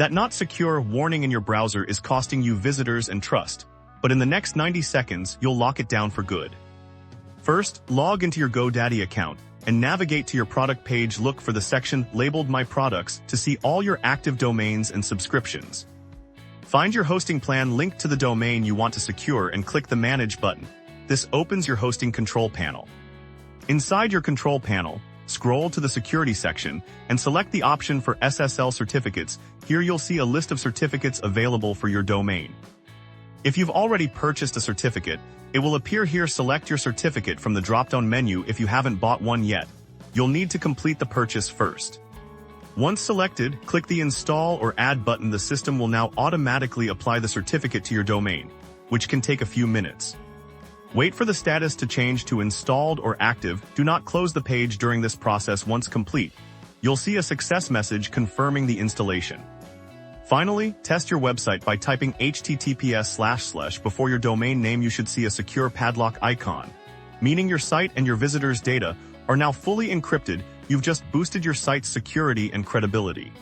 That not secure warning in your browser is costing you visitors and trust, but in the next 90 seconds, you'll lock it down for good. First, log into your GoDaddy account and navigate to your product page. Look for the section labeled My Products to see all your active domains and subscriptions. Find your hosting plan linked to the domain you want to secure and click the Manage button. This opens your hosting control panel. Inside your control panel, scroll to the Security section and select the option for SSL Certificates. Here you'll see a list of certificates available for your domain. If you've already purchased a certificate, it will appear here. Select your certificate from the drop-down menu. If you haven't bought one yet, you'll need to complete the purchase first. Once selected, click the Install or Add button. The system will now automatically apply the certificate to your domain, which can take a few minutes. Wait for the status to change to installed or active. Do not close the page during this process. Once complete, you'll see a success message confirming the installation. Finally, test your website by typing https:// before your domain name. You should see a secure padlock icon, meaning your site and your visitors' data are now fully encrypted. You've just boosted your site's security and credibility.